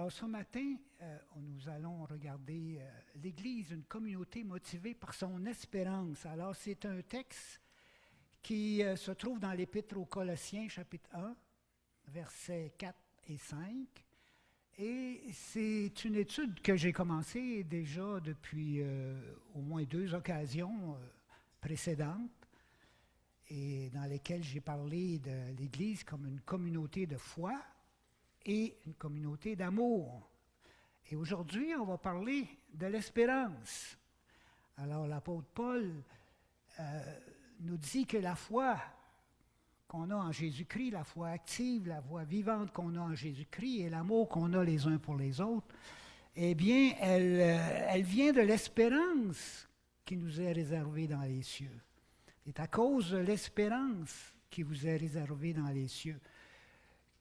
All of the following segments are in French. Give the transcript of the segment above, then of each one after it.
Alors ce matin, nous allons regarder l'Église, une communauté motivée par son espérance. Alors c'est un texte qui se trouve dans l'Épître aux Colossiens, chapitre 1, versets 4 et 5. Et c'est une étude que j'ai commencée déjà depuis au moins 2 occasions précédentes, et dans lesquelles j'ai parlé de l'Église comme une communauté de foi et une communauté d'amour. Et aujourd'hui, on va parler de l'espérance. Alors l'apôtre Paul nous dit que la foi qu'on a en Jésus-Christ, la foi active, la foi vivante qu'on a en Jésus-Christ et l'amour qu'on a les uns pour les autres, eh bien, elle vient de l'espérance qui nous est réservée dans les cieux. C'est à cause de l'espérance qui vous est réservée dans les cieux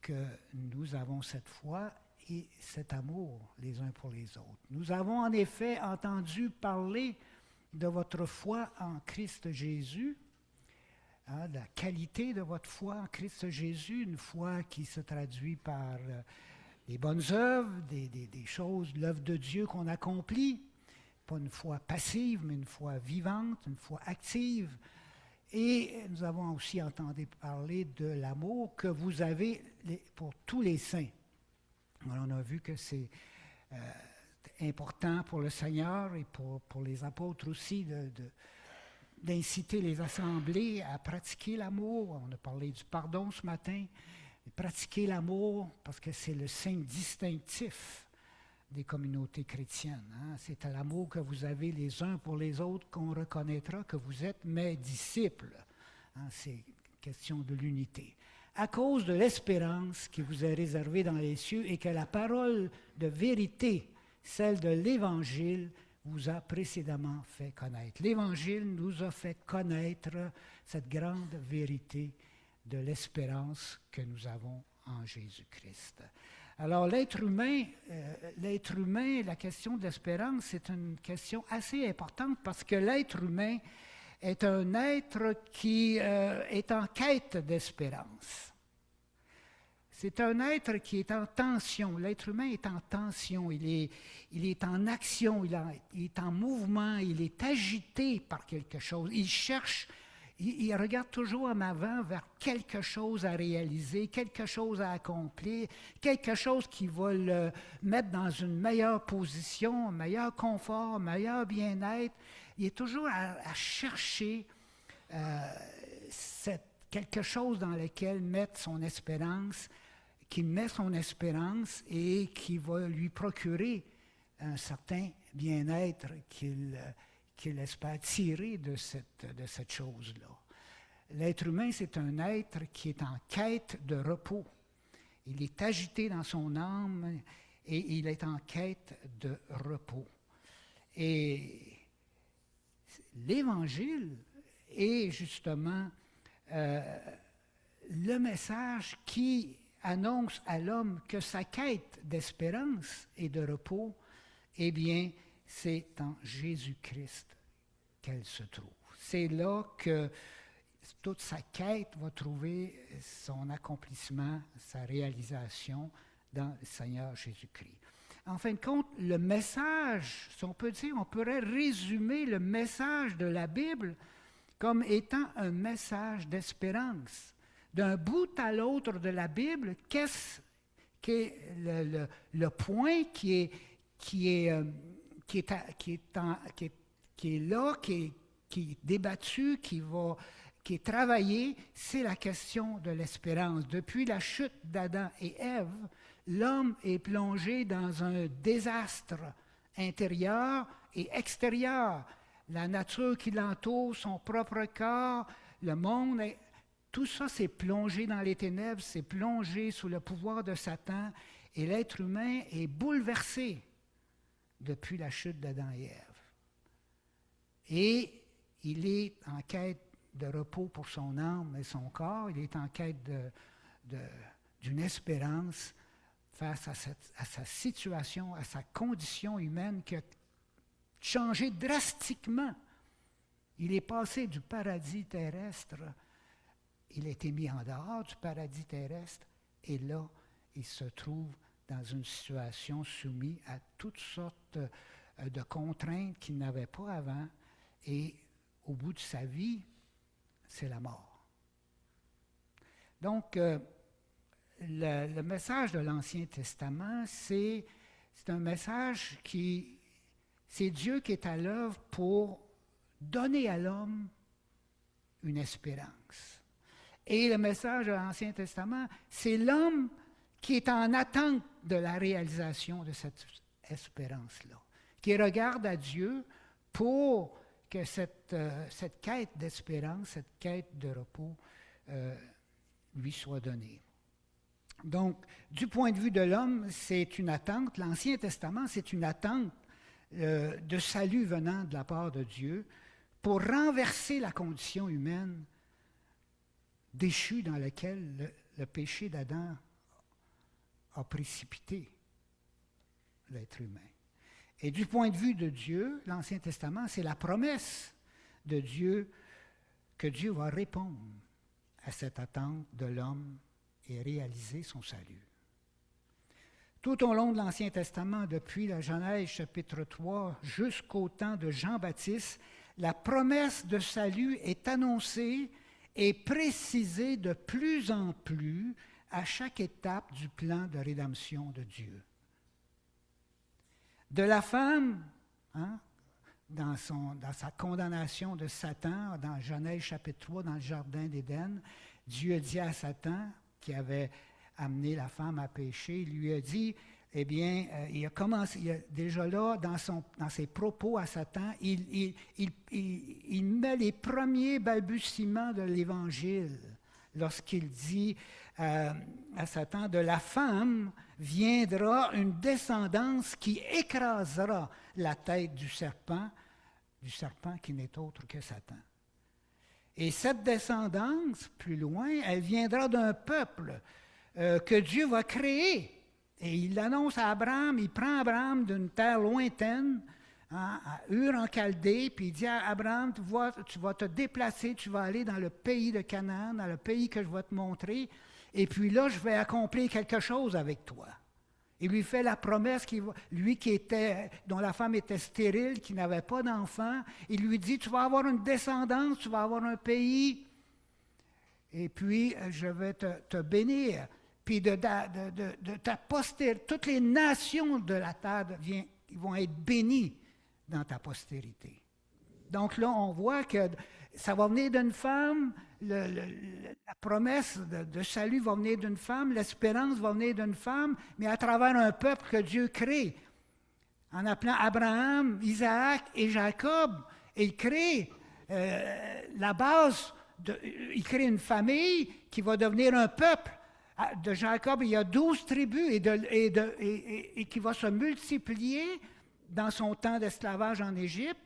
que nous avons cette foi et cet amour les uns pour les autres. Nous avons en effet entendu parler de votre foi en Christ Jésus, de la qualité de votre foi en Christ Jésus, une foi qui se traduit par les bonnes œuvres, des choses, l'œuvre de Dieu qu'on accomplit, pas une foi passive, mais une foi vivante, une foi active. Et nous avons aussi entendu parler de l'amour que vous avez pour tous les saints. Alors, on a vu que c'est important pour le Seigneur et pour les apôtres aussi d'inciter les assemblées à pratiquer l'amour. On a parlé du pardon ce matin. Pratiquer l'amour parce que c'est le signe distinctif des communautés chrétiennes. C'est à l'amour que vous avez les uns pour les autres qu'on reconnaîtra que vous êtes mes disciples. C'est question de l'unité. À cause de l'espérance qui vous est réservée dans les cieux et que la parole de vérité, celle de l'Évangile, vous a précédemment fait connaître. L'Évangile nous a fait connaître cette grande vérité de l'espérance que nous avons en Jésus-Christ. Alors, l'être humain, la question de l'espérance, c'est une question assez importante parce que l'être humain est un être qui est en quête d'espérance. C'est un être qui est en tension. L'être humain est en tension, il est en action, il est en mouvement, il est agité par quelque chose. Il cherche, il regarde toujours en avant vers quelque chose à réaliser, quelque chose à accomplir, quelque chose qui va le mettre dans une meilleure position, un meilleur confort, un meilleur bien-être. Il est toujours à chercher quelque chose dans lequel mettre son espérance, qui met son espérance et qui va lui procurer un certain bien-être qu'il espère tirer de cette chose-là. L'être humain, c'est un être qui est en quête de repos. Il est agité dans son âme et il est en quête de repos. Et l'Évangile est justement le message qui annonce à l'homme que sa quête d'espérance et de repos, eh bien, c'est en Jésus-Christ qu'elle se trouve. C'est là que toute sa quête va trouver son accomplissement, sa réalisation dans le Seigneur Jésus-Christ. En fin de compte, le message, si on peut dire, on pourrait résumer le message de la Bible comme étant un message d'espérance. D'un bout à l'autre de la Bible, qu'est-ce qu'est le point qui est là, qui est débattu, qui est travaillé, c'est la question de l'espérance. Depuis la chute d'Adam et Ève, l'homme est plongé dans un désastre intérieur et extérieur. La nature qui l'entoure, son propre corps, le monde, tout ça s'est plongé dans les ténèbres, s'est plongé sous le pouvoir de Satan, et l'être humain est bouleversé depuis la chute d'Adam et Ève. Et il est en quête de repos pour son âme et son corps, il est en quête d'une espérance face à sa situation, à sa condition humaine qui a changé drastiquement. Il est passé du paradis terrestre, il a été mis en dehors du paradis terrestre, et là, il se trouve dans une situation soumise à toutes sortes de contraintes qu'il n'avait pas avant, et au bout de sa vie, c'est la mort. Donc, le message de l'Ancien Testament, c'est un message qui, c'est Dieu qui est à l'œuvre pour donner à l'homme une espérance. Et le message de l'Ancien Testament, c'est l'homme qui est en attente de la réalisation de cette espérance-là, qui regarde à Dieu pour que cette quête d'espérance, cette quête de repos lui soit donnée. Donc, du point de vue de l'homme, c'est une attente. L'Ancien Testament, c'est une attente de salut venant de la part de Dieu pour renverser la condition humaine déchue dans laquelle le péché d'Adam a précipité l'être humain. Et du point de vue de Dieu, l'Ancien Testament, c'est la promesse de Dieu que Dieu va répondre à cette attente de l'homme et réaliser son salut. Tout au long de l'Ancien Testament, depuis la Genèse chapitre 3 jusqu'au temps de Jean-Baptiste, la promesse de salut est annoncée et précisée de plus en plus à chaque étape du plan de rédemption de Dieu. De la femme, dans sa condamnation de Satan, dans Genèse chapitre 3, dans le jardin d'Éden, Dieu dit à Satan, qui avait amené la femme à pécher, il lui a dit, eh bien, déjà là, dans ses propos à Satan, il met les premiers balbutiements de l'Évangile lorsqu'il dit à Satan, de la femme viendra une descendance qui écrasera la tête du serpent qui n'est autre que Satan. Et cette descendance, plus loin, elle viendra d'un peuple que Dieu va créer. Et il l'annonce à Abraham, il prend Abraham d'une terre lointaine, à Ur en Chaldée, puis il dit à Abraham, tu vas te déplacer, tu vas aller dans le pays de Canaan, dans le pays que je vais te montrer, et puis là, je vais accomplir quelque chose avec toi. Il lui fait la promesse, dont la femme était stérile, qui n'avait pas d'enfant, il lui dit, tu vas avoir une descendance, tu vas avoir un pays, et puis je vais te bénir. Puis de ta postérité, toutes les nations de la terre ils vont être bénies dans ta postérité. Donc là, on voit que ça va venir d'une femme, la promesse de salut va venir d'une femme, l'espérance va venir d'une femme, mais à travers un peuple que Dieu crée. En appelant Abraham, Isaac et Jacob, il crée la base, il crée une famille qui va devenir un peuple. De Jacob, il y a 12 tribus et qui va se multiplier dans son temps d'esclavage en Égypte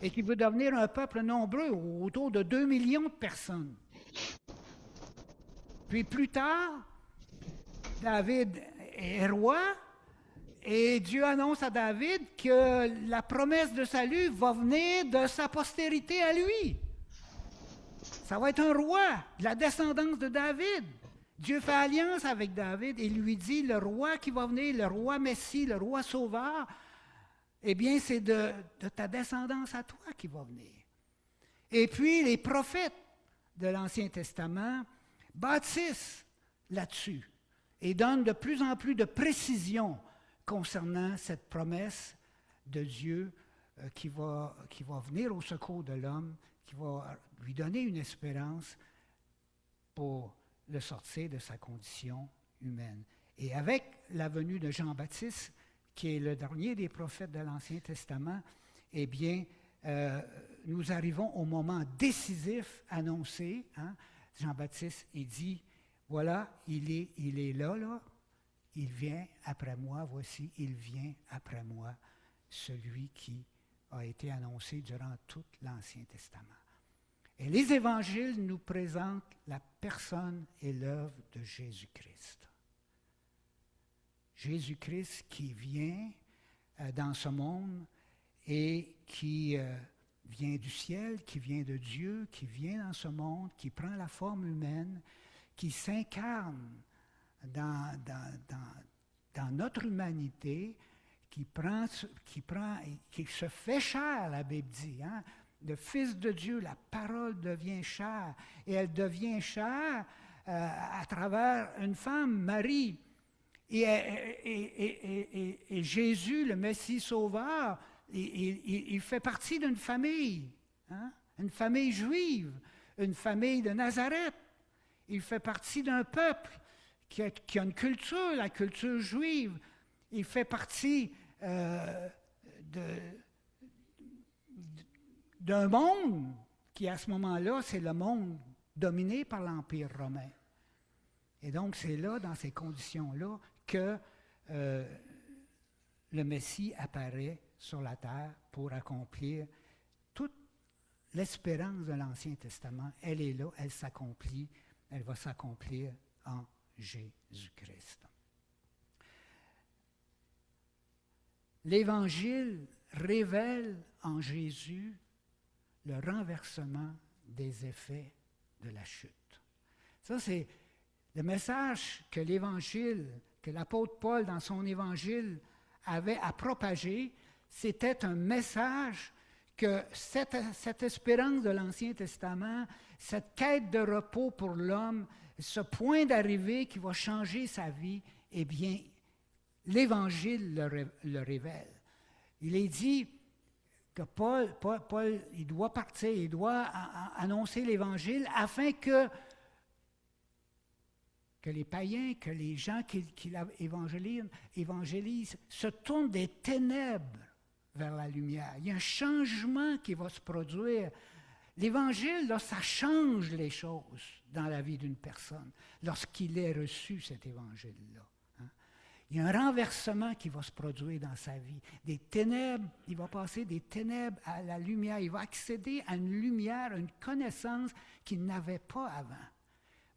et qui va devenir un peuple nombreux, autour de 2 millions de personnes. Puis plus tard, David est roi et Dieu annonce à David que la promesse de salut va venir de sa postérité à lui. Ça va être un roi, de la descendance de David. Dieu fait alliance avec David et lui dit, le roi qui va venir, le roi Messie, le roi sauveur, eh bien, c'est de ta descendance à toi qui va venir. Et puis, les prophètes de l'Ancien Testament bâtissent là-dessus et donnent de plus en plus de précision concernant cette promesse de Dieu qui va venir au secours de l'homme, qui va lui donner une espérance pour le sortir de sa condition humaine. Et avec la venue de Jean-Baptiste, qui est le dernier des prophètes de l'Ancien Testament, eh bien, nous arrivons au moment décisif annoncé. Jean-Baptiste, il dit, voilà, il est là, il vient après moi, voici, il vient après moi, celui qui a été annoncé durant tout l'Ancien Testament. Et les évangiles nous présentent la personne et l'œuvre de Jésus-Christ. Jésus-Christ qui vient dans ce monde et qui vient du ciel, qui vient de Dieu, qui vient dans ce monde, qui prend la forme humaine, qui s'incarne dans notre humanité, qui se fait chair, la Bible dit. Hein? Le Fils de Dieu, la parole devient chair. Et elle devient chair à travers une femme, Marie. Et Jésus, le Messie sauveur, il fait partie d'une famille, hein? Une famille juive, une famille de Nazareth. Il fait partie d'un peuple qui a une culture, la culture juive. Il fait partie d'un monde qui, à ce moment-là, c'est le monde dominé par l'Empire romain. Et donc, c'est là, dans ces conditions-là, que le Messie apparaît sur la terre pour accomplir toute l'espérance de l'Ancien Testament. Elle est là, elle s'accomplit, elle va s'accomplir en Jésus-Christ. L'Évangile révèle en Jésus le renversement des effets de la chute. Ça, c'est le message que l'Évangile, que l'apôtre Paul, dans son Évangile, avait à propager. C'était un message que cette espérance de l'Ancien Testament, cette quête de repos pour l'homme, ce point d'arrivée qui va changer sa vie, eh bien, l'Évangile le révèle. Il est dit que Paul, il doit partir, il doit annoncer l'Évangile afin que les païens, que les gens qui évangélisent se tournent des ténèbres vers la lumière. Il y a un changement qui va se produire. L'Évangile, là, ça change les choses dans la vie d'une personne lorsqu'il ait reçu cet Évangile-là. Il y a un renversement qui va se produire dans sa vie. Des ténèbres, il va passer des ténèbres à la lumière. Il va accéder à une lumière, à une connaissance qu'il n'avait pas avant.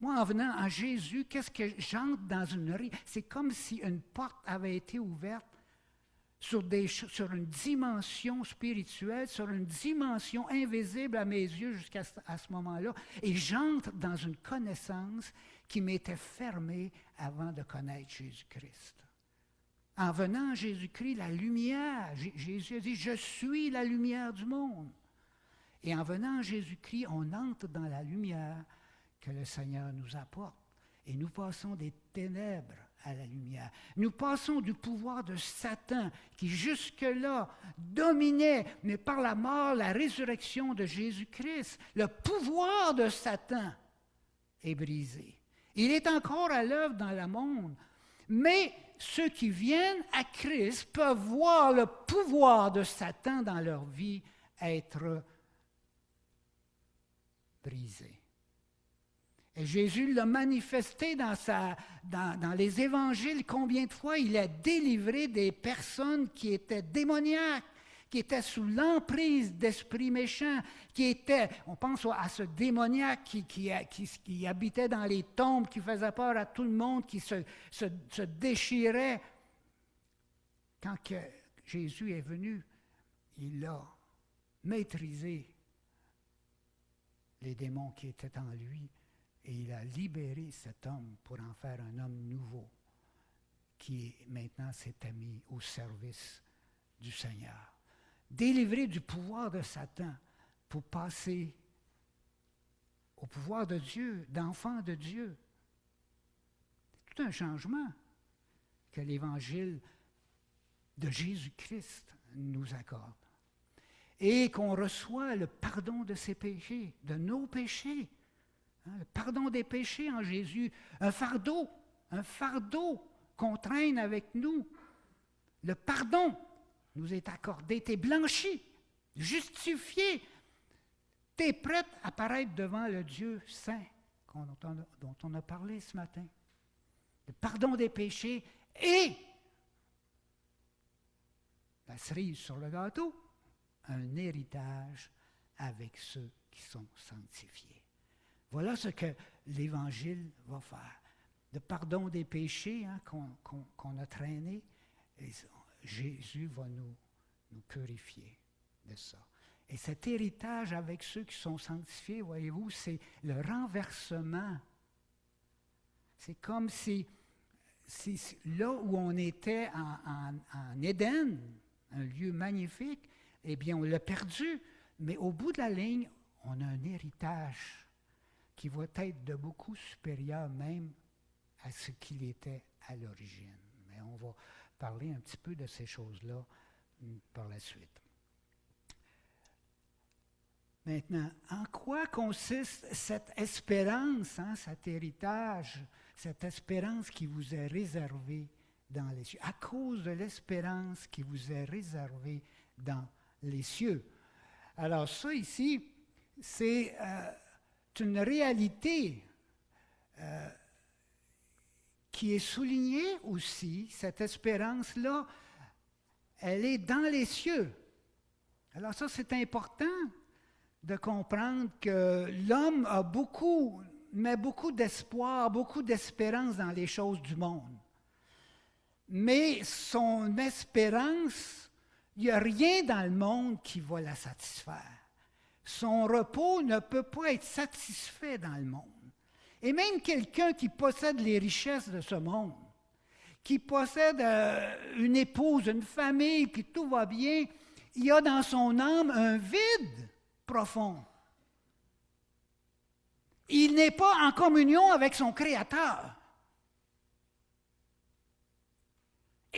Moi, en venant à Jésus, qu'est-ce que j'entre dans une... C'est comme si une porte avait été ouverte sur une dimension spirituelle, sur une dimension invisible à mes yeux jusqu'à ce moment-là. Et j'entre dans une connaissance qui m'était fermée avant de connaître Jésus-Christ. En venant à Jésus-Christ, la lumière, Jésus a dit, « Je suis la lumière du monde ». Et en venant à Jésus-Christ, on entre dans la lumière que le Seigneur nous apporte. Et nous passons des ténèbres à la lumière. Nous passons du pouvoir de Satan qui jusque-là dominait, mais par la mort, la résurrection de Jésus-Christ, le pouvoir de Satan est brisé. Il est encore à l'œuvre dans le monde, mais ceux qui viennent à Christ peuvent voir le pouvoir de Satan dans leur vie être brisé. Et Jésus l'a manifesté dans les évangiles. Combien de fois il a délivré des personnes qui étaient démoniaques, qui étaient sous l'emprise d'esprits méchants, on pense à ce démoniaque qui habitait dans les tombes, qui faisait peur à tout le monde, qui se déchirait. Quand Jésus est venu, il a maîtrisé les démons qui étaient en lui et il a libéré cet homme pour en faire un homme nouveau qui maintenant s'est mis au service du Seigneur. Délivré du pouvoir de Satan pour passer au pouvoir de Dieu, d'enfant de Dieu. C'est tout un changement que l'Évangile de Jésus-Christ nous accorde. Et qu'on reçoit le pardon de ses péchés, de nos péchés. Le pardon des péchés en Jésus. Un fardeau qu'on traîne avec nous. Le pardon nous est accordé. Tu es blanchi, justifié. Tu es prête à paraître devant le Dieu saint dont on a parlé ce matin. Le pardon des péchés et la cerise sur le gâteau, un héritage avec ceux qui sont sanctifiés. Voilà ce que l'Évangile va faire. Le pardon des péchés qu'on a traînés, et Jésus va nous purifier de ça. Et cet héritage avec ceux qui sont sanctifiés, voyez-vous, c'est le renversement. C'est comme si c'est là où on était en Éden, un lieu magnifique, eh bien, on l'a perdu. Mais au bout de la ligne, on a un héritage qui va être de beaucoup supérieur même à ce qu'il était à l'origine. Mais on va parler un petit peu de ces choses-là par la suite. Maintenant, en quoi consiste cette espérance, cet héritage, cette espérance qui vous est réservée dans les cieux? À cause de l'espérance qui vous est réservée dans les cieux. Alors ça ici, c'est une réalité qui est soulignée aussi, cette espérance-là, elle est dans les cieux. Alors ça, c'est important de comprendre que l'homme met beaucoup d'espoir, beaucoup d'espérance dans les choses du monde. Mais son espérance, il n'y a rien dans le monde qui va la satisfaire. Son repos ne peut pas être satisfait dans le monde. Et même quelqu'un qui possède les richesses de ce monde, qui possède une épouse, une famille, puis tout va bien, il y a dans son âme un vide profond. Il n'est pas en communion avec son Créateur.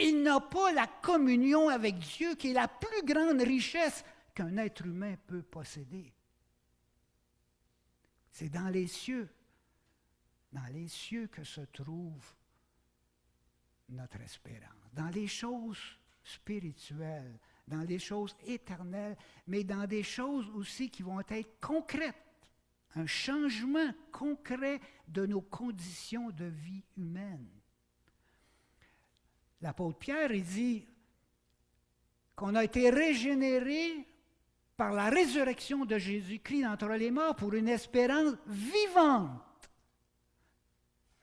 Il n'a pas la communion avec Dieu qui est la plus grande richesse qu'un être humain peut posséder. C'est dans les cieux que se trouve notre espérance, dans les choses spirituelles, dans les choses éternelles, mais dans des choses aussi qui vont être concrètes, un changement concret de nos conditions de vie humaine. L'apôtre Pierre, il dit qu'on a été régénérés par la résurrection de Jésus-Christ d'entre les morts pour une espérance vivante,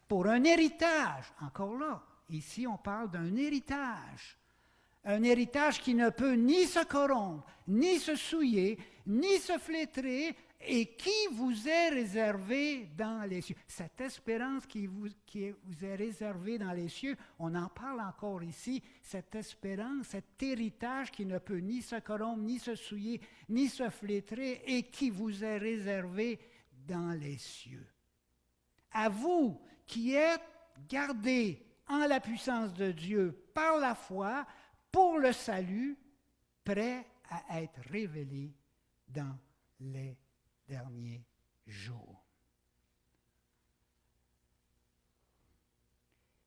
pour un héritage. Encore là, ici on parle d'un héritage. Un héritage qui ne peut ni se corrompre, ni se souiller, ni se flétrer, et qui vous est réservé dans les cieux. Cette espérance qui vous est réservée dans les cieux, on en parle encore ici, cette espérance, cet héritage qui ne peut ni se corrompre, ni se souiller, ni se flétrer, et qui vous est réservé dans les cieux. À vous qui êtes gardés en la puissance de Dieu par la foi, pour le salut, prêt à être révélé dans les derniers jours.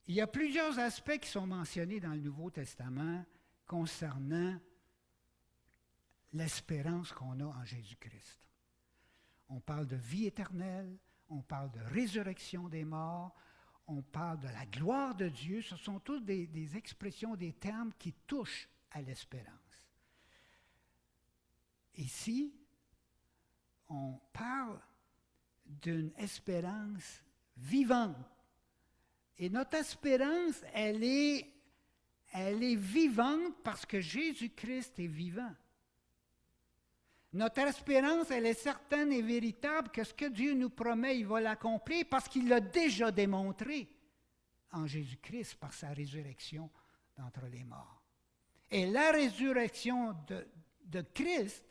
Il y a plusieurs aspects qui sont mentionnés dans le Nouveau Testament concernant l'espérance qu'on a en Jésus-Christ. On parle de vie éternelle, on parle de résurrection des morts, on parle de la gloire de Dieu. Ce sont toutes des expressions, des termes qui touchent à l'espérance. Ici, on parle d'une espérance vivante. Et notre espérance, elle est vivante parce que Jésus-Christ est vivant. Notre espérance, elle est certaine et véritable que ce que Dieu nous promet, il va l'accomplir parce qu'il l'a déjà démontré en Jésus-Christ par sa résurrection d'entre les morts. Et la résurrection de Christ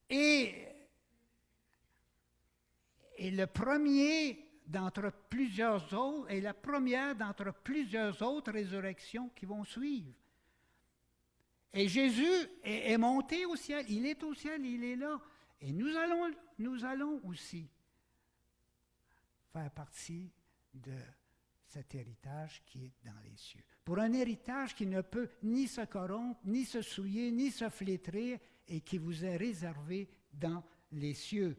est le premier d'entre plusieurs autres, et la première d'entre plusieurs autres résurrections qui vont suivre. Et Jésus est monté au ciel, il est au ciel, il est là. Et nous allons aussi faire partie de cet héritage qui est dans les cieux. Pour un héritage qui ne peut ni se corrompre, ni se souiller, ni se flétrir, et qui vous est réservé dans les cieux.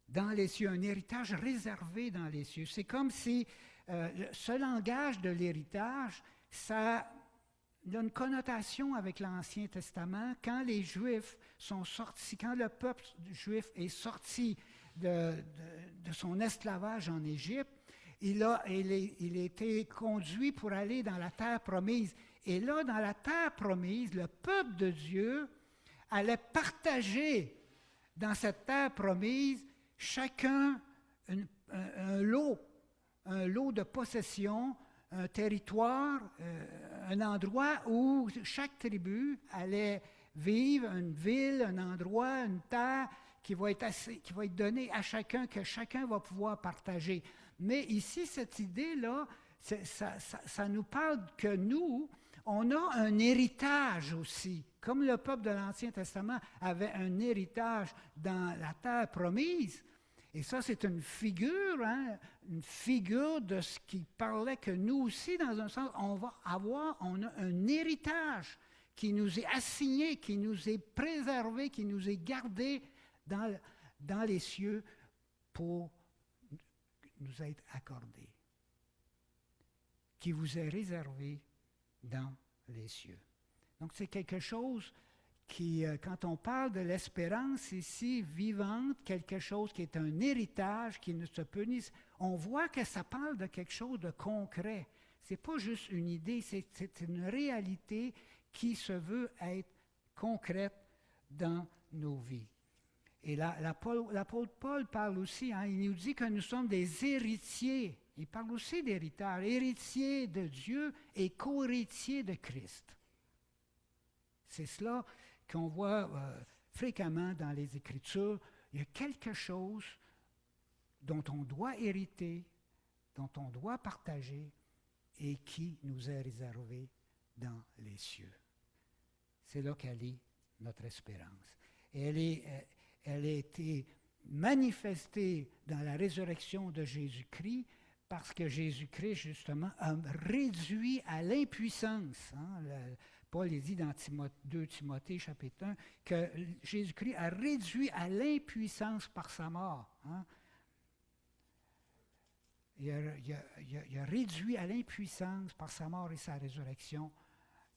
Dans les cieux, un héritage réservé dans les cieux. C'est comme si ce langage de l'héritage, ça a une connotation avec l'Ancien Testament. Quand les Juifs sont sortis, quand le peuple juif est sorti de son esclavage en Égypte, il a été conduit pour aller dans la terre promise. Et là, dans la terre promise, le peuple de Dieu allait partager dans cette terre promise chacun un lot un lot de possessions, un territoire, un endroit où chaque tribu allait vivre, une ville, un endroit, une terre qui va être donnée à chacun, que chacun va pouvoir partager. Mais ici, cette idée-là, ça nous parle que nous, on a un héritage aussi. Comme le peuple de l'Ancien Testament avait un héritage dans la terre promise. Et ça, c'est une figure de ce qui parlait que nous aussi, dans un sens, on a un héritage qui nous est assigné, qui nous est préservé, qui nous est gardé dans les cieux pour nous être accordé, qui vous est réservé dans les cieux. Donc, c'est quelque chose qui, quand on parle de l'espérance ici vivante, quelque chose qui est un héritage, qui ne se peut ni... On voit que ça parle de quelque chose de concret. Ce n'est pas juste une idée, c'est une réalité qui se veut être concrète dans nos vies. Et l'apôtre Paul parle aussi, il nous dit que nous sommes des héritiers. Il parle aussi d'héritage, héritiers de Dieu et co-héritiers de Christ. C'est cela qu'on voit fréquemment dans les Écritures. Il y a quelque chose dont on doit hériter, dont on doit partager et qui nous est réservé dans les cieux. C'est là qu'elle est notre espérance. Et elle a été manifestée dans la résurrection de Jésus-Christ parce que Jésus-Christ, justement, a réduit à l'impuissance. Paul dit dans 2 Timothée, chapitre 1, que Jésus-Christ a réduit à l'impuissance par sa mort. Il a réduit à l'impuissance par sa mort et sa résurrection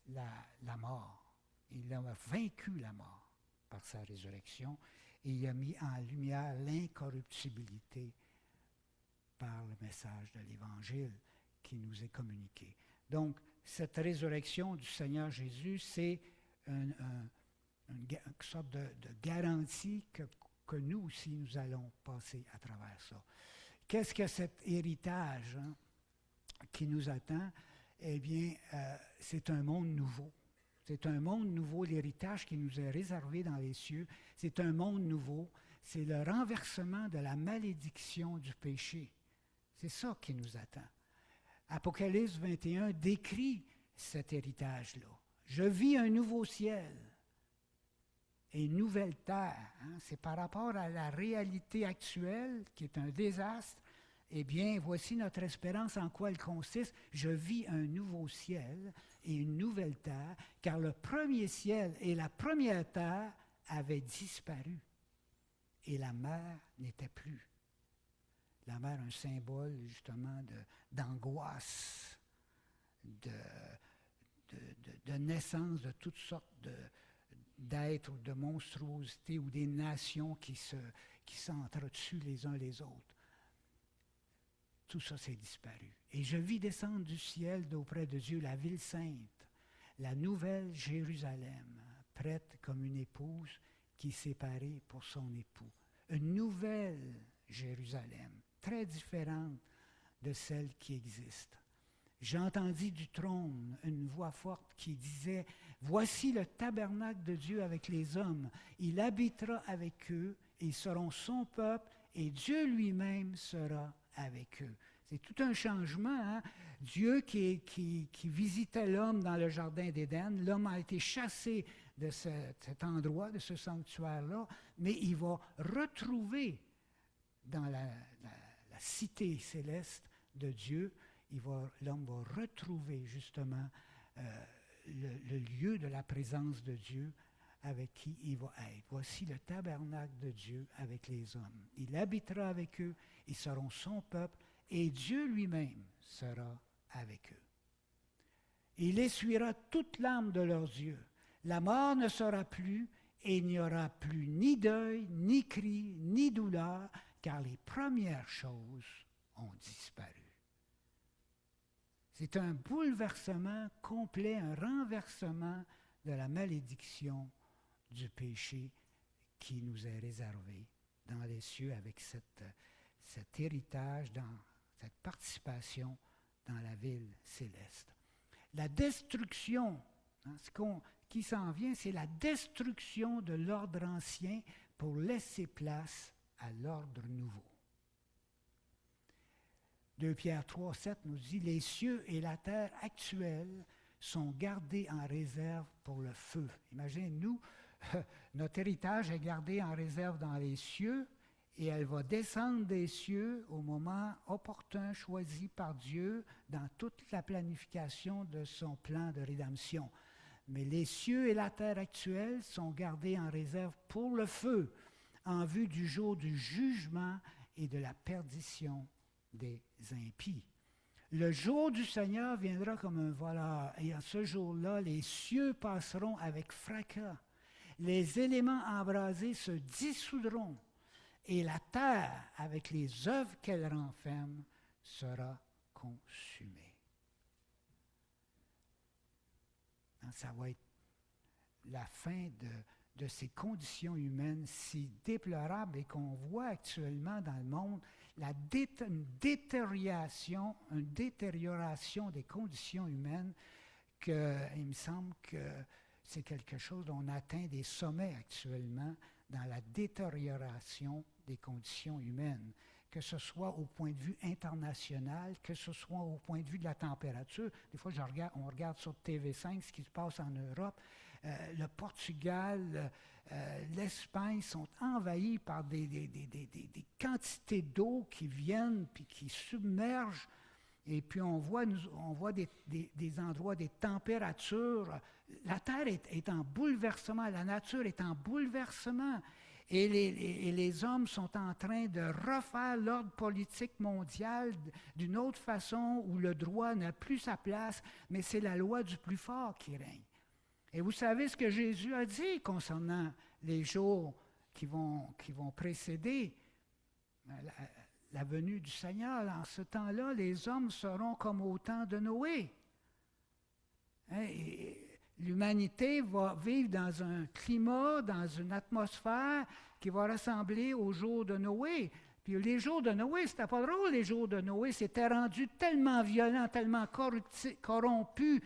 la mort. Il a vaincu la mort par sa résurrection et il a mis en lumière l'incorruptibilité par le message de l'Évangile qui nous est communiqué. Donc, cette résurrection du Seigneur Jésus, c'est une sorte de garantie que nous aussi, nous allons passer à travers ça. Qu'est-ce que cet héritage qui nous attend? Eh bien, c'est un monde nouveau. C'est un monde nouveau, l'héritage qui nous est réservé dans les cieux. C'est un monde nouveau. C'est le renversement de la malédiction du péché. C'est ça qui nous attend. Apocalypse 21 décrit cet héritage-là. Je vis un nouveau ciel et une nouvelle terre. C'est par rapport à la réalité actuelle, qui est un désastre. Eh bien, voici notre espérance en quoi elle consiste. Je vis un nouveau ciel et une nouvelle terre, car le premier ciel et la première terre avaient disparu et la mer n'était plus. La mer, un symbole justement d'angoisse, de naissance de toutes sortes d'êtres ou de monstruosités ou des nations qui s'entretuent les uns les autres. Tout ça s'est disparu. Et je vis descendre du ciel d'auprès de Dieu la ville sainte, la nouvelle Jérusalem, prête comme une épouse qui s'est parée pour son époux. Une nouvelle Jérusalem, très différente de celle qui existe. J'entendis du trône une voix forte qui disait « Voici le tabernacle de Dieu avec les hommes. Il habitera avec eux, et ils seront son peuple, et Dieu lui-même sera avec eux. » C'est tout un changement. Dieu qui visitait l'homme dans le jardin d'Éden, l'homme a été chassé de cet endroit, de ce sanctuaire-là, mais il va retrouver dans la cité céleste de Dieu, l'homme va retrouver justement le lieu de la présence de Dieu avec qui il va être. Voici le tabernacle de Dieu avec les hommes. Il habitera avec eux, ils seront son peuple, et Dieu lui-même sera avec eux. Il essuiera toute larme de leurs yeux. La mort ne sera plus, et il n'y aura plus ni deuil, ni cri, ni douleur, car les premières choses ont disparu. C'est un bouleversement complet, un renversement de la malédiction du péché qui nous est réservé dans les cieux avec cet héritage, dans cette participation dans la ville céleste. La destruction, qui s'en vient, c'est la destruction de l'ordre ancien pour laisser place à l'ordre nouveau. 2 Pierre 3, 7 nous dit « Les cieux et la terre actuels sont gardés en réserve pour le feu. » Imaginez, nous, notre héritage est gardé en réserve dans les cieux et elle va descendre des cieux au moment opportun choisi par Dieu dans toute la planification de son plan de rédemption. Mais les cieux et la terre actuels sont gardés en réserve pour le feu, en vue du jour du jugement et de la perdition des impies. Le jour du Seigneur viendra comme un voleur, et à ce jour-là, les cieux passeront avec fracas, les éléments embrasés se dissoudront, et la terre, avec les œuvres qu'elle renferme, sera consumée. Ça va être la fin de ces conditions humaines si déplorables et qu'on voit actuellement dans le monde, une détérioration des conditions humaines, il me semble que c'est quelque chose dont on atteint des sommets actuellement dans la détérioration des conditions humaines, que ce soit au point de vue international, que ce soit au point de vue de la température. Des fois, on regarde sur TV5 ce qui se passe en Europe. Le Portugal, l'Espagne sont envahis par des quantités d'eau qui viennent puis qui submergent. Et puis on voit des endroits, des températures. La Terre est en bouleversement, la nature est en bouleversement. Et les hommes sont en train de refaire l'ordre politique mondial d'une autre façon où le droit n'a plus sa place, mais c'est la loi du plus fort qui règne. Et vous savez ce que Jésus a dit concernant les jours qui vont précéder la venue du Seigneur. En ce temps-là, les hommes seront comme au temps de Noé. L'humanité va vivre dans un climat, dans une atmosphère qui va ressembler aux jours de Noé. Puis les jours de Noé, c'était pas drôle, les jours de Noé, c'était rendu tellement violent, tellement corrompu,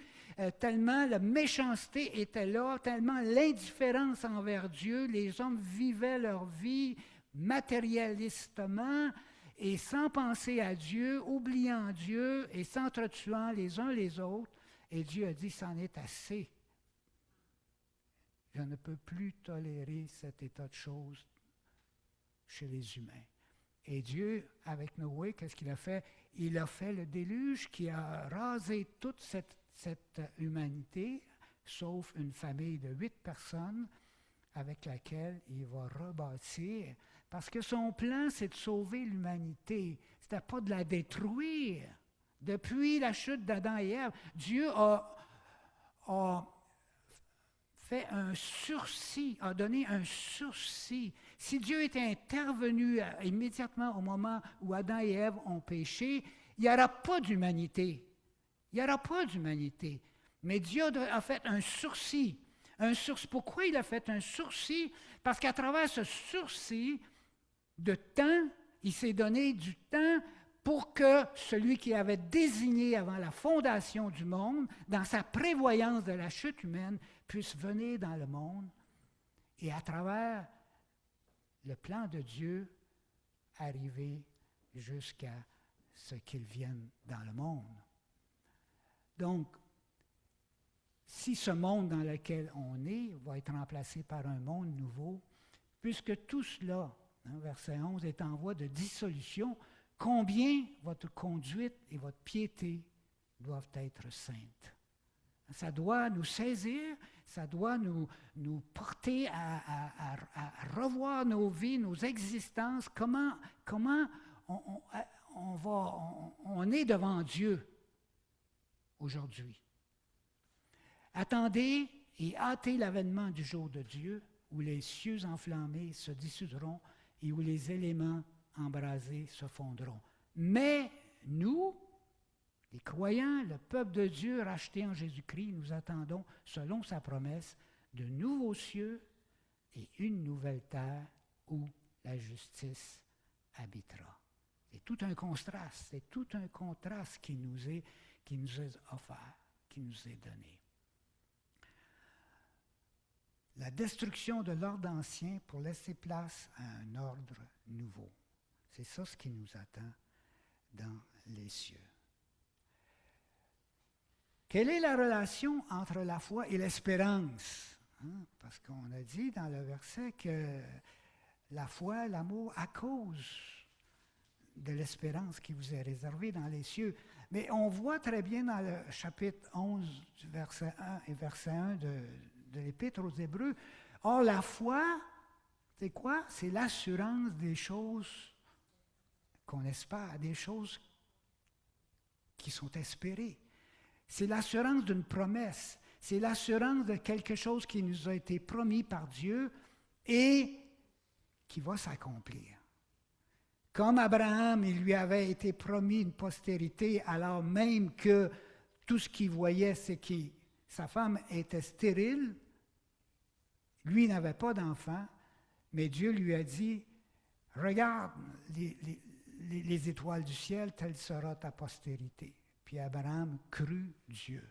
tellement la méchanceté était là, tellement l'indifférence envers Dieu. Les hommes vivaient leur vie matérialistement et sans penser à Dieu, oubliant Dieu et s'entretuant les uns les autres. Et Dieu a dit, c'en est assez. Je ne peux plus tolérer cet état de choses chez les humains. Et Dieu, avec Noé, qu'est-ce qu'il a fait? Il a fait le déluge qui a rasé toute cette humanité, sauf une famille de 8 personnes avec laquelle il va rebâtir. Parce que son plan, c'est de sauver l'humanité. Ce n'était pas de la détruire. Depuis la chute d'Adam et Ève, Dieu a fait un sursis, a donné un sursis. Si Dieu était intervenu immédiatement au moment où Adam et Ève ont péché, il n'y aura pas d'humanité. Il n'y aura pas d'humanité. Mais Dieu a fait un sursis. Pourquoi il a fait un sursis? Parce qu'à travers ce sursis de temps, il s'est donné du temps pour que celui qui avait désigné avant la fondation du monde, dans sa prévoyance de la chute humaine, puisse venir dans le monde et à travers le plan de Dieu, arriver jusqu'à ce qu'il vienne dans le monde. Donc, si ce monde dans lequel on est va être remplacé par un monde nouveau, puisque tout cela, verset 11, est en voie de dissolution, combien votre conduite et votre piété doivent être saintes. Ça doit nous saisir, ça doit nous porter à revoir nos vies, nos existences, comment on est devant Dieu aujourd'hui. Attendez et hâtez l'avènement du jour de Dieu, où les cieux enflammés se dissoudront et où les éléments embrasés se fondront. Mais nous, les croyants, le peuple de Dieu racheté en Jésus-Christ, nous attendons, selon sa promesse, de nouveaux cieux et une nouvelle terre où la justice habitera. C'est tout un contraste, c'est tout un contraste qui nous est offert, qui nous est donné. La destruction de l'ordre ancien pour laisser place à un ordre nouveau. C'est ça ce qui nous attend dans les cieux. Quelle est la relation entre la foi et l'espérance? Parce qu'on a dit dans le verset que la foi, l'amour, à cause de l'espérance qui vous est réservée dans les cieux. Mais on voit très bien dans le chapitre 11, du verset 1 et verset 1 de l'Épître aux Hébreux, or la foi, c'est quoi? C'est l'assurance des choses qu'on espère, des choses qui sont espérées. C'est l'assurance d'une promesse, c'est l'assurance de quelque chose qui nous a été promis par Dieu et qui va s'accomplir. Comme Abraham, il lui avait été promis une postérité, alors même que tout ce qu'il voyait, c'est que sa femme était stérile, lui n'avait pas d'enfant, mais Dieu lui a dit, regarde les étoiles du ciel, telle sera ta postérité. Puis Abraham crut Dieu.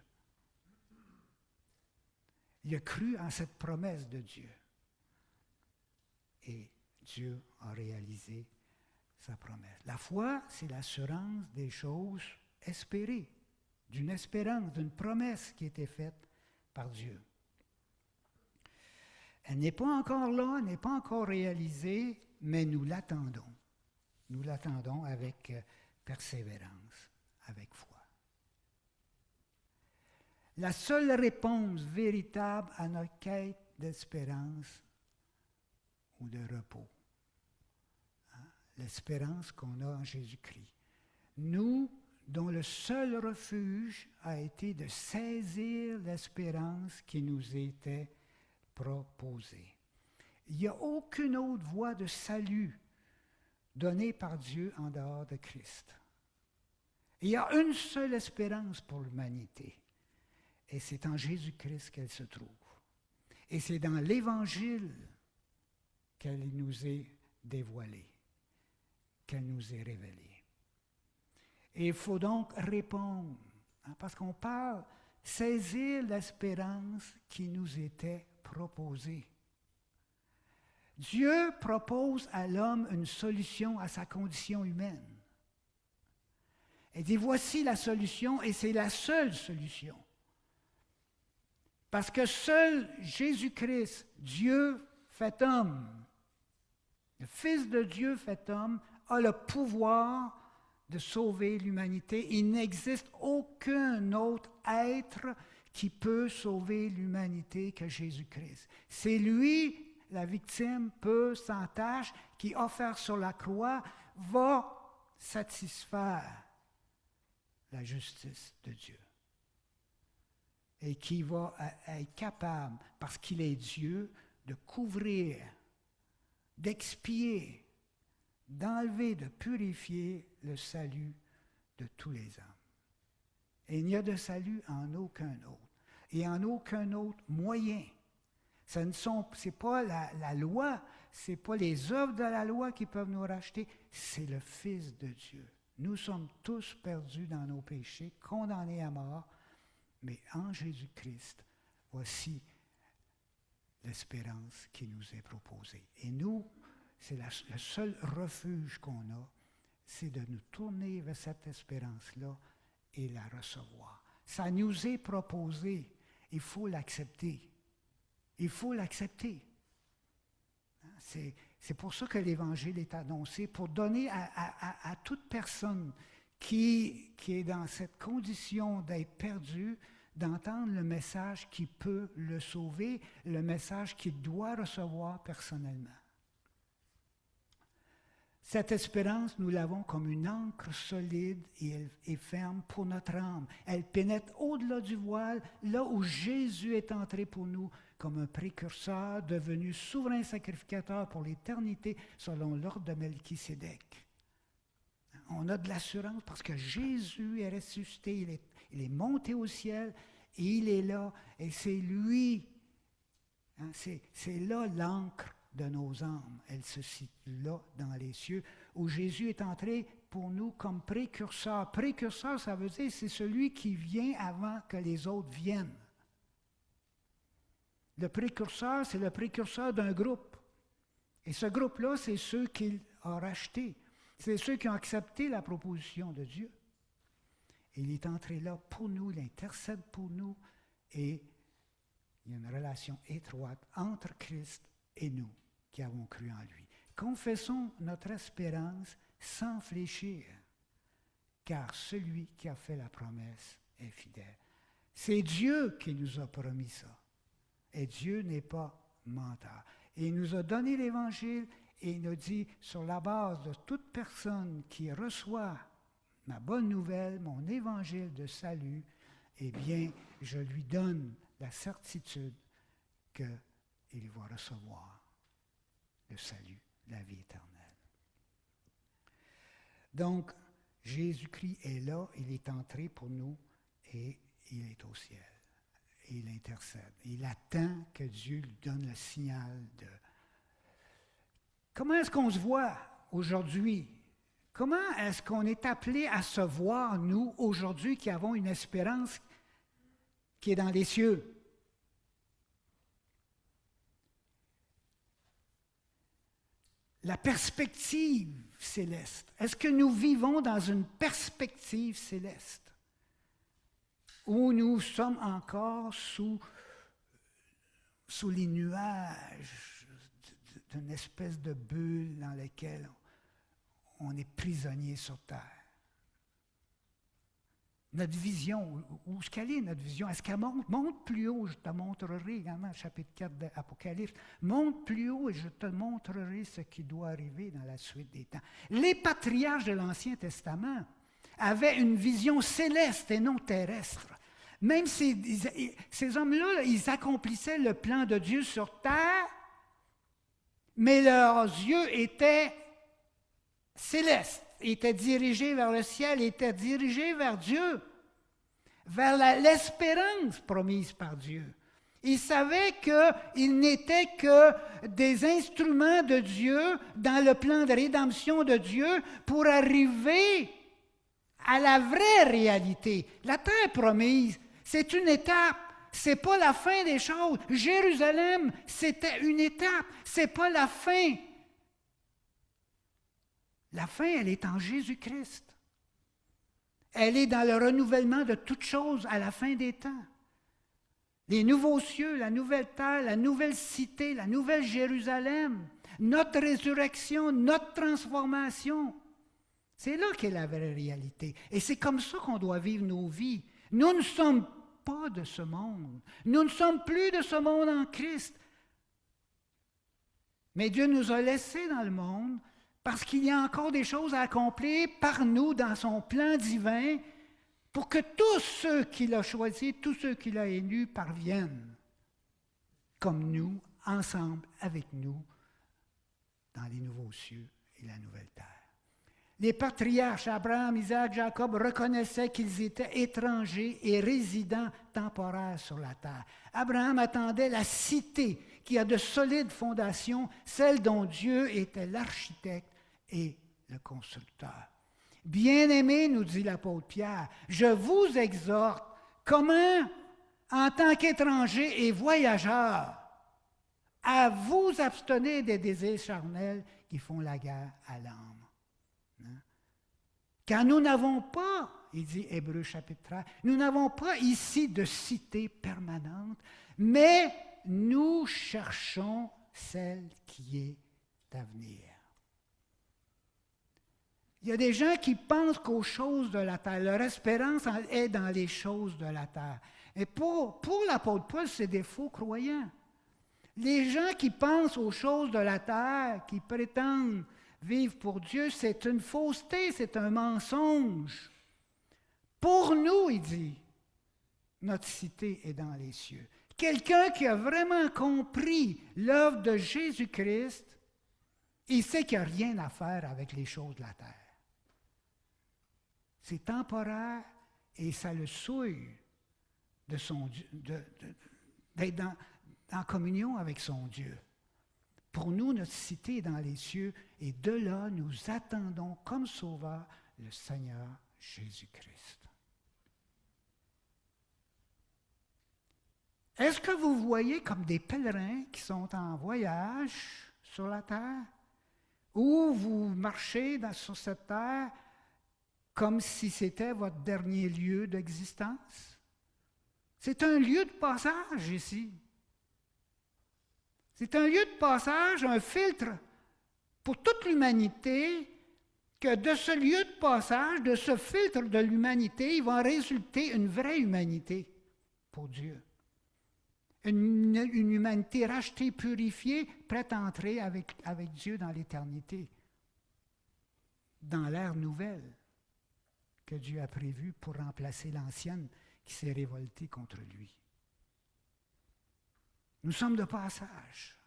Il a cru en cette promesse de Dieu. Et Dieu a réalisé sa promesse. La foi, c'est l'assurance des choses espérées, d'une espérance, d'une promesse qui a été faite par Dieu. Elle n'est pas encore là, elle n'est pas encore réalisée, mais nous l'attendons. Nous l'attendons avec persévérance, avec foi. La seule réponse véritable à notre quête d'espérance ou de repos, l'espérance qu'on a en Jésus-Christ. Nous, dont le seul refuge a été de saisir l'espérance qui nous était proposée. Il n'y a aucune autre voie de salut donnée par Dieu en dehors de Christ. Il y a une seule espérance pour l'humanité, et c'est en Jésus-Christ qu'elle se trouve. Et c'est dans l'Évangile qu'elle nous est dévoilée, qu'elle nous est révélée. Et il faut donc répondre, parce qu'on parle, saisir l'espérance qui nous était proposée. Dieu propose à l'homme une solution à sa condition humaine. Il dit, voici la solution, et c'est la seule solution. Parce que seul Jésus-Christ, Dieu fait homme, le Fils de Dieu fait homme, a le pouvoir de sauver l'humanité. Il n'existe aucun autre être qui peut sauver l'humanité que Jésus-Christ. C'est lui, la victime, peu sans tâche, qui, offert sur la croix, va satisfaire la justice de Dieu. Et qui va être capable, parce qu'il est Dieu, de couvrir, d'expier, d'enlever, de purifier le salut de tous les hommes. Et il n'y a de salut en aucun autre, et en aucun autre moyen. Ce n'est pas la loi, ce n'est pas les œuvres de la loi qui peuvent nous racheter, c'est le Fils de Dieu. Nous sommes tous perdus dans nos péchés, condamnés à mort, mais en Jésus-Christ, voici l'espérance qui nous est proposée. Et nous, c'est le seul refuge qu'on a, c'est de nous tourner vers cette espérance-là et la recevoir. Ça nous est proposé, il faut l'accepter. Il faut l'accepter. C'est pour ça que l'Évangile est annoncé, pour donner à toute personne qui est dans cette condition d'être perdue, d'entendre le message qui peut le sauver, le message qu'il doit recevoir personnellement. Cette espérance, nous l'avons comme une ancre solide et ferme pour notre âme. Elle pénètre au-delà du voile, là où Jésus est entré pour nous comme un précurseur, devenu souverain sacrificateur pour l'éternité, selon l'ordre de Melchisédek. On a de l'assurance parce que Jésus est ressuscité, il est monté au ciel, et il est là, et c'est lui, c'est là l'ancre de nos âmes. Elle se situe là, dans les cieux, où Jésus est entré pour nous comme précurseur. Précurseur, ça veut dire c'est celui qui vient avant que les autres viennent. Le précurseur, c'est le précurseur d'un groupe. Et ce groupe-là, c'est ceux qu'il a rachetés. C'est ceux qui ont accepté la proposition de Dieu. Et il est entré là pour nous, il intercède pour nous, et il y a une relation étroite entre Christ et nous qui avons cru en lui. Confessons notre espérance sans fléchir, car celui qui a fait la promesse est fidèle. C'est Dieu qui nous a promis ça. Et Dieu n'est pas menteur. Et il nous a donné l'Évangile et il nous dit, sur la base de toute personne qui reçoit ma bonne nouvelle, mon Évangile de salut, eh bien, je lui donne la certitude qu'il va recevoir le salut, la vie éternelle. Donc, Jésus-Christ est là, il est entré pour nous et il est au ciel. Et il intercède. Il attend que Dieu lui donne le signal de... Comment est-ce qu'on se voit aujourd'hui? Comment est-ce qu'on est appelé à se voir, nous, aujourd'hui, qui avons une espérance qui est dans les cieux? La perspective céleste. Est-ce que nous vivons dans une perspective céleste? Où nous sommes encore sous les nuages d'une espèce de bulle dans laquelle on est prisonnier sur terre. Notre vision, où est-ce qu'elle est notre vision? Est-ce qu'elle monte plus haut? Je te montrerai également, chapitre 4 de l'Apocalypse. Monte plus haut et je te montrerai ce qui doit arriver dans la suite des temps. Les patriarches de l'Ancien Testament avaient une vision céleste et non terrestre. Même ces hommes-là, ils accomplissaient le plan de Dieu sur terre, mais leurs yeux étaient célestes, étaient dirigés vers le ciel, étaient dirigés vers Dieu, vers l'espérance promise par Dieu. Ils savaient qu'ils n'étaient que des instruments de Dieu dans le plan de rédemption de Dieu pour arriver à la vraie réalité. La terre promise, c'est une étape, c'est pas la fin des choses. Jérusalem, c'était une étape, c'est pas la fin. La fin, elle est en Jésus-Christ. Elle est dans le renouvellement de toutes choses à la fin des temps. Les nouveaux cieux, la nouvelle terre, la nouvelle cité, la nouvelle Jérusalem, notre résurrection, notre transformation. C'est là qu'est la vraie réalité. Et c'est comme ça qu'on doit vivre nos vies. Nous ne sommes pas de ce monde. Nous ne sommes plus de ce monde en Christ. Mais Dieu nous a laissés dans le monde parce qu'il y a encore des choses à accomplir par nous dans son plan divin pour que tous ceux qu'il a choisis, tous ceux qu'il a élus parviennent comme nous, ensemble avec nous, dans les nouveaux cieux et la nouvelle terre. Les patriarches, Abraham, Isaac, Jacob, reconnaissaient qu'ils étaient étrangers et résidents temporaires sur la terre. Abraham attendait la cité qui a de solides fondations, celle dont Dieu était l'architecte et le constructeur. Bien-aimés, nous dit l'apôtre Pierre, je vous exhorte, comment, en tant qu'étrangers et voyageurs, à vous abstenir des désirs charnels qui font la guerre à l'âme. Car nous n'avons pas, il dit Hébreux chapitre 13, nous n'avons pas ici de cité permanente, mais nous cherchons celle qui est à venir. Il y a des gens qui pensent qu'aux choses de la terre, leur espérance est dans les choses de la terre. Et pour l'apôtre Paul, c'est des faux croyants. Les gens qui pensent aux choses de la terre, qui prétendent vivre pour Dieu, c'est une fausseté, c'est un mensonge. Pour nous, il dit, notre cité est dans les cieux. Quelqu'un qui a vraiment compris l'œuvre de Jésus-Christ, il sait qu'il n'y a rien à faire avec les choses de la terre. C'est temporaire et ça le souille d'être en communion avec son Dieu. Pour nous, notre cité est dans les cieux, et de là, nous attendons comme sauveur le Seigneur Jésus-Christ. Est-ce que vous voyez comme des pèlerins qui sont en voyage sur la terre, ou vous marchez sur cette terre comme si c'était votre dernier lieu d'existence? C'est un lieu de passage ici. C'est un lieu de passage, un filtre pour toute l'humanité, que de ce lieu de passage, de ce filtre de l'humanité, il va résulter une vraie humanité pour Dieu. Une humanité rachetée, purifiée, prête à entrer avec Dieu dans l'éternité, dans l'ère nouvelle que Dieu a prévue pour remplacer l'ancienne qui s'est révoltée contre lui. Nous sommes de passage.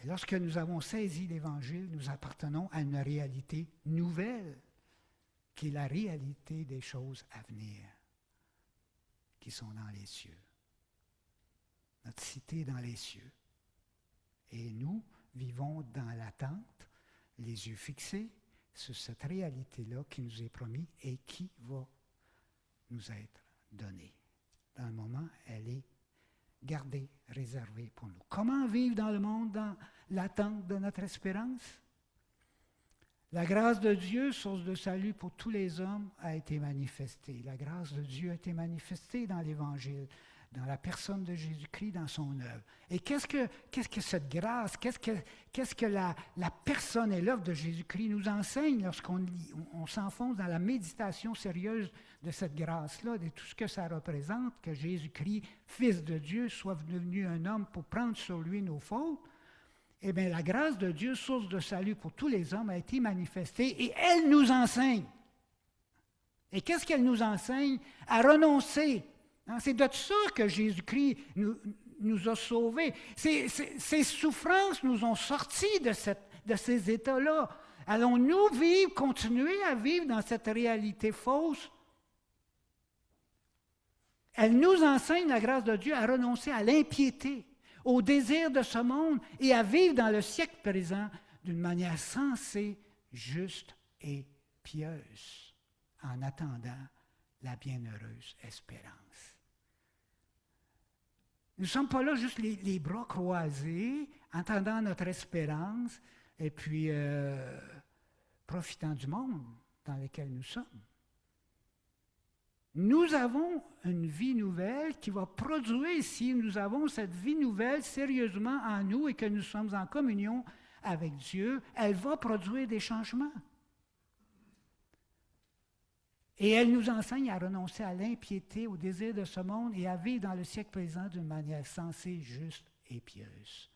Et lorsque nous avons saisi l'Évangile, nous appartenons à une réalité nouvelle, qui est la réalité des choses à venir, qui sont dans les cieux. Notre cité est dans les cieux. Et nous vivons dans l'attente, les yeux fixés sur cette réalité-là qui nous est promise et qui va nous être donnée. Dans le moment, elle est gardée, réservée pour nous. Comment vivre dans le monde dans l'attente de notre espérance? La grâce de Dieu, source de salut pour tous les hommes, a été manifestée. La grâce de Dieu a été manifestée dans l'Évangile, dans la personne de Jésus-Christ, dans son œuvre. Et qu'est-ce que cette grâce, qu'est-ce que la personne et l'œuvre de Jésus-Christ nous enseigne lorsqu'on on s'enfonce dans la méditation sérieuse de cette grâce-là, de tout ce que ça représente, que Jésus-Christ, Fils de Dieu, soit devenu un homme pour prendre sur lui nos fautes? Eh bien, la grâce de Dieu, source de salut pour tous les hommes, a été manifestée et elle nous enseigne. Et qu'est-ce qu'elle nous enseigne? À renoncer. C'est de ça que Jésus-Christ nous a sauvés. Ces souffrances nous ont sortis de ces états-là. Allons-nous continuer à vivre dans cette réalité fausse? Elle nous enseigne, la grâce de Dieu, à renoncer à l'impiété, au désir de ce monde et à vivre dans le siècle présent d'une manière sensée, juste et pieuse, en attendant la bienheureuse espérance. Nous ne sommes pas là juste les bras croisés, entendant notre espérance et puis profitant du monde dans lequel nous sommes. Nous avons une vie nouvelle qui va produire, si nous avons cette vie nouvelle sérieusement en nous et que nous sommes en communion avec Dieu, elle va produire des changements. Et elle nous enseigne à renoncer à l'impiété, au désir de ce monde et à vivre dans le siècle présent d'une manière sensée, juste et pieuse,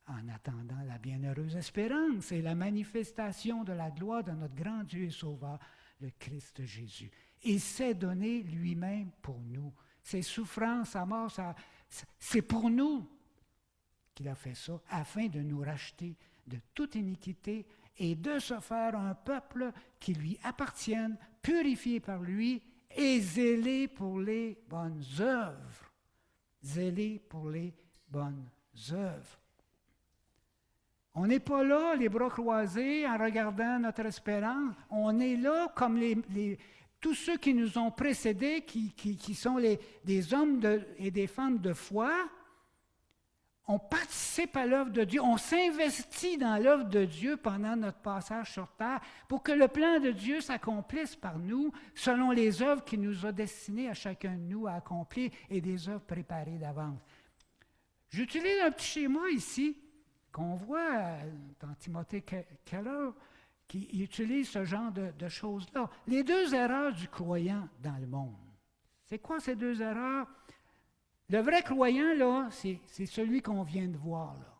en attendant la bienheureuse espérance et la manifestation de la gloire de notre grand Dieu et Sauveur, le Christ Jésus. Il s'est donné lui-même pour nous. Ses souffrances, sa mort, c'est pour nous qu'il a fait ça, afin de nous racheter de toute iniquité et de se faire un peuple qui lui appartienne, purifié par lui et zélé pour les bonnes œuvres. Zélé pour les bonnes œuvres. On n'est pas là, les bras croisés, en regardant notre espérance. On est là comme tous ceux qui nous ont précédés, qui sont des hommes et des femmes de foi. On participe à l'œuvre de Dieu, on s'investit dans l'œuvre de Dieu pendant notre passage sur terre pour que le plan de Dieu s'accomplisse par nous selon les œuvres qu'il nous a destinées à chacun de nous à accomplir et des œuvres préparées d'avance. J'utilise un petit schéma ici qu'on voit dans Timothée Keller qui utilise ce genre de choses-là. Les deux erreurs du croyant dans le monde. C'est quoi ces deux erreurs? Le vrai croyant, là, c'est celui qu'on vient de voir, là.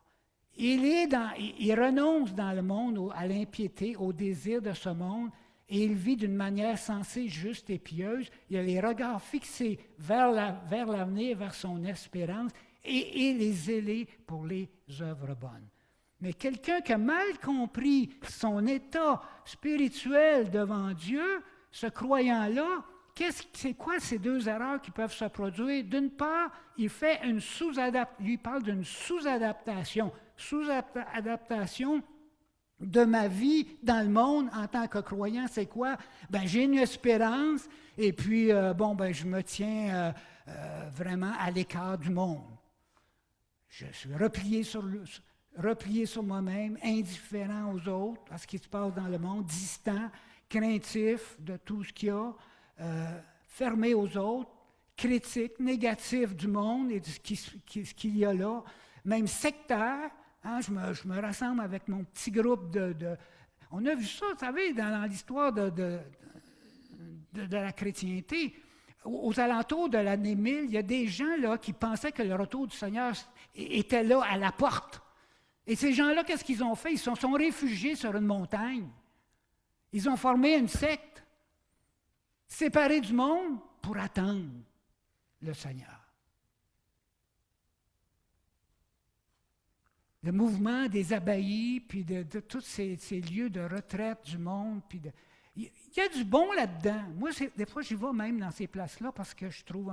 Il renonce dans le monde à l'impiété, au désir de ce monde, et il vit d'une manière sensée, juste et pieuse. Il a les regards fixés vers l'avenir, vers son espérance, et il est zélé pour les œuvres bonnes. Mais quelqu'un qui a mal compris son état spirituel devant Dieu, ce croyant-là, c'est quoi ces deux erreurs qui peuvent se produire? D'une part, il parle d'une sous-adaptation. Sous-adaptation de ma vie dans le monde en tant que croyant, c'est quoi? Ben, j'ai une espérance et puis, je me tiens vraiment à l'écart du monde. Je suis replié sur moi-même, indifférent aux autres, à ce qui se passe dans le monde, distant, craintif de tout ce qu'il y a, fermé aux autres, critique, négatif du monde et de ce qu'il y a là, même sectaire. Hein, je me rassemble avec mon petit groupe On a vu ça, vous savez, dans l'histoire de la chrétienté. Aux alentours de l'année 1000, il y a des gens là qui pensaient que le retour du Seigneur était là, à la porte. Et ces gens-là, qu'est-ce qu'ils ont fait? Ils se sont réfugiés sur une montagne. Ils ont formé une secte, séparés du monde pour attendre le Seigneur. Le mouvement des abbayes, puis de tous ces lieux de retraite du monde. Il y a du bon là-dedans. Moi, des fois, j'y vais même dans ces places-là parce que je trouve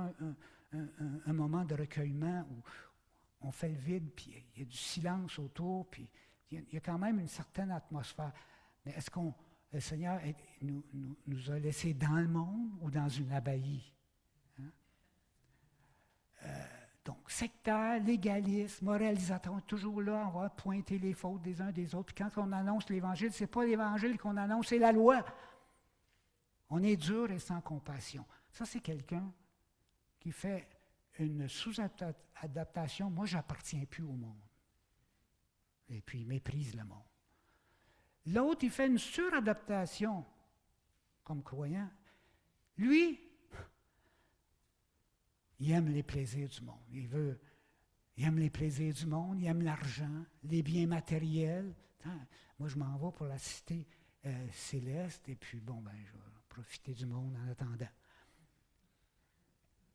un moment de recueillement où on fait le vide, puis il y a du silence autour, puis il y a quand même une certaine atmosphère. Mais est-ce que le Seigneur nous a laissés dans le monde ou dans une abbaye? Hein? Donc, sectaire, légaliste, moralisateur, on est toujours là, on va pointer les fautes des uns des autres. Puis quand on annonce l'Évangile, ce n'est pas l'Évangile qu'on annonce, c'est la loi. On est dur et sans compassion. Ça, c'est quelqu'un qui fait une sous-adaptation. Moi, je n'appartiens plus au monde. Et puis, il méprise le monde. L'autre, il fait une suradaptation comme croyant. Lui, il aime les plaisirs du monde. Il aime les plaisirs du monde, il aime l'argent, les biens matériels. Moi, je m'en vais pour la cité céleste, et puis, je vais profiter du monde en attendant.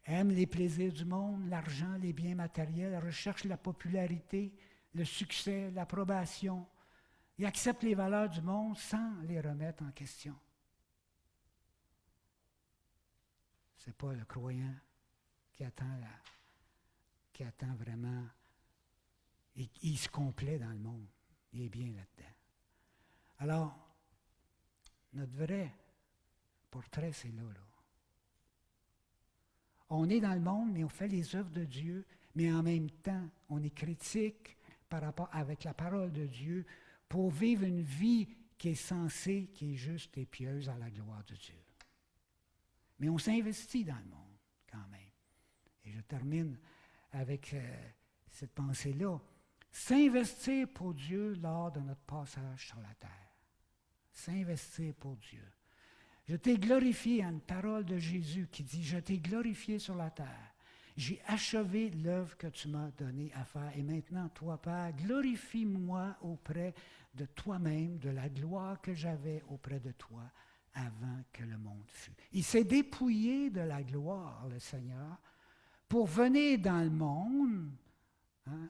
Aime les plaisirs du monde, l'argent, les biens matériels, recherche la popularité, le succès, l'approbation. Il accepte les valeurs du monde sans les remettre en question. Ce n'est pas le croyant qui attend vraiment, et il se complaît dans le monde. Il est bien là-dedans. Alors, notre vrai portrait, c'est là. On est dans le monde, mais on fait les œuvres de Dieu, mais en même temps, on est critique par rapport avec la parole de Dieu pour vivre une vie qui est sensée, qui est juste et pieuse à la gloire de Dieu. Mais on s'investit dans le monde, quand même. Et je termine avec cette pensée-là. S'investir pour Dieu lors de notre passage sur la terre. S'investir pour Dieu. Je t'ai glorifié, une parole de Jésus qui dit, je t'ai glorifié sur la terre. J'ai achevé l'œuvre que tu m'as donnée à faire. Et maintenant, toi, Père, glorifie-moi auprès de toi-même, de la gloire que j'avais auprès de toi avant que le monde fût. Il s'est dépouillé de la gloire, le Seigneur, pour venir dans le monde,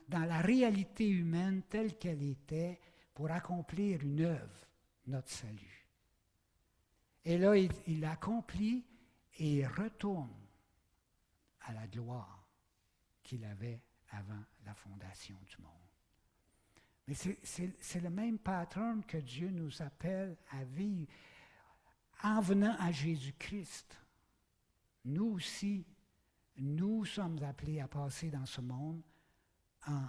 dans la réalité humaine telle qu'elle était, pour accomplir une œuvre, notre salut. Et là, il l'accomplit et il retourne à la gloire qu'il avait avant la fondation du monde. Mais c'est le même pattern que Dieu nous appelle à vivre en venant à Jésus-Christ. Nous aussi, nous sommes appelés à passer dans ce monde en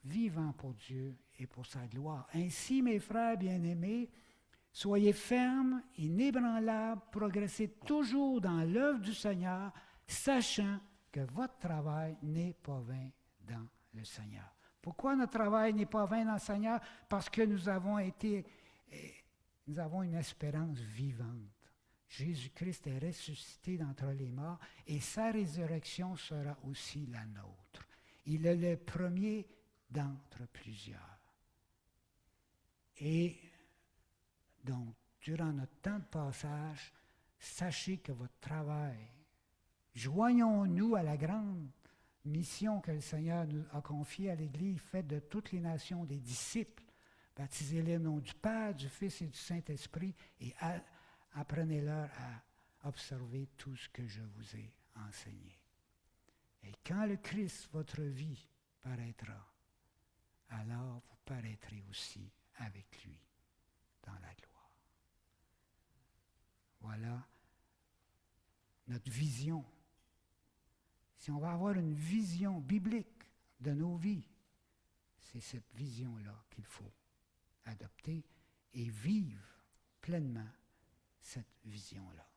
vivant pour Dieu et pour sa gloire. Ainsi, mes frères bien-aimés, soyez fermes, inébranlables, progressez toujours dans l'œuvre du Seigneur, sachant que votre travail n'est pas vain dans le Seigneur. Pourquoi notre travail n'est pas vain dans le Seigneur? Parce que nous avons une espérance vivante. Jésus-Christ est ressuscité d'entre les morts et sa résurrection sera aussi la nôtre. Il est le premier d'entre plusieurs. Et donc, durant notre temps de passage, sachez que votre travail, joignons-nous à la grande mission que le Seigneur nous a confiée à l'Église, faites de toutes les nations des disciples, baptisez-les au nom du Père, du Fils et du Saint-Esprit, et apprenez-leur observer tout ce que je vous ai enseigné. Et quand le Christ, votre vie, paraîtra, alors vous paraîtrez aussi avec lui dans la gloire. Voilà notre vision. Si on va avoir une vision biblique de nos vies, c'est cette vision-là qu'il faut adopter et vivre pleinement cette vision-là.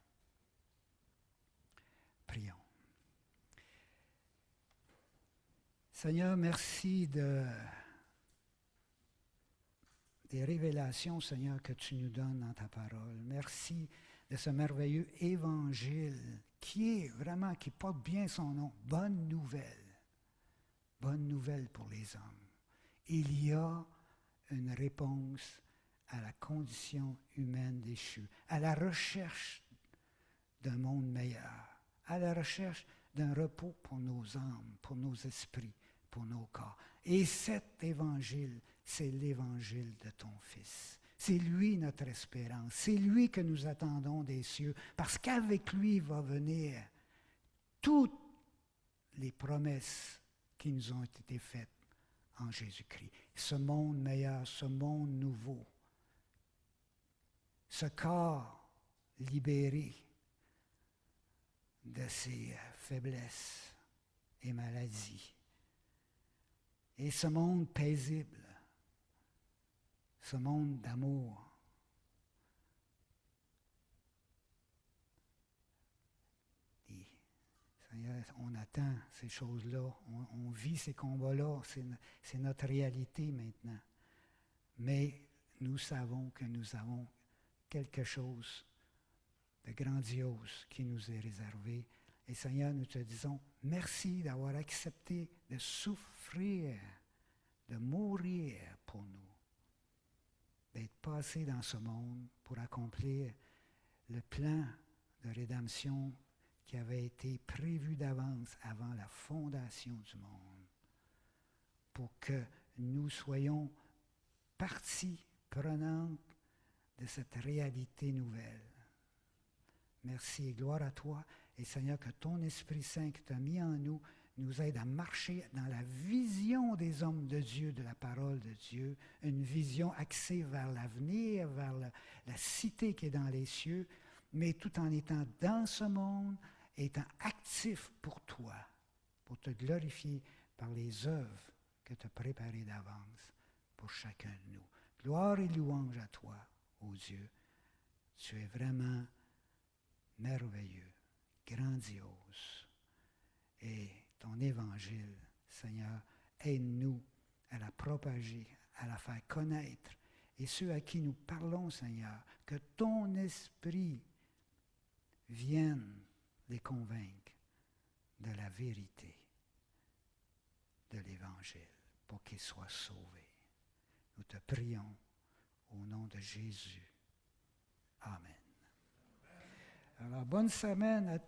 Prions. Seigneur, merci des révélations, Seigneur, que tu nous donnes dans ta parole. Merci de ce merveilleux évangile qui porte bien son nom. Bonne nouvelle pour les hommes. Il y a une réponse à la condition humaine déchue, à la recherche d'un monde meilleur, à la recherche d'un repos pour nos âmes, pour nos esprits, pour nos corps. Et cet évangile, c'est l'évangile de ton Fils. C'est lui notre espérance. C'est lui que nous attendons des cieux, parce qu'avec lui va venir toutes les promesses qui nous ont été faites en Jésus-Christ. Ce monde meilleur, ce monde nouveau, ce corps libéré de ses faiblesses et maladies, et ce monde paisible, ce monde d'amour. Et, Seigneur, on attend ces choses-là, on vit ces combats-là, c'est notre réalité maintenant. Mais nous savons que nous avons quelque chose de grandiose qui nous est réservé. Et Seigneur, nous te disons merci d'avoir accepté de souffrir, de mourir pour nous, d'être passé dans ce monde pour accomplir le plan de rédemption qui avait été prévu d'avance avant la fondation du monde, pour que nous soyons partie prenante de cette réalité nouvelle. Merci et gloire à toi. Et Seigneur, que ton Esprit Saint que tu as mis en nous aide à marcher dans la vision des hommes de Dieu, de la parole de Dieu, une vision axée vers l'avenir, vers la cité qui est dans les cieux, mais tout en étant dans ce monde, étant actif pour toi, pour te glorifier par les œuvres que tu as préparées d'avance pour chacun de nous. Gloire et louange à toi, ô Dieu. Tu es vraiment merveilleux, grandiose. Et ton évangile, Seigneur, aide-nous à la propager, à la faire connaître. Et ceux à qui nous parlons, Seigneur, que ton esprit vienne les convaincre de la vérité de l'évangile pour qu'ils soient sauvés. Nous te prions au nom de Jésus. Amen. Alors, bonne semaine à tous.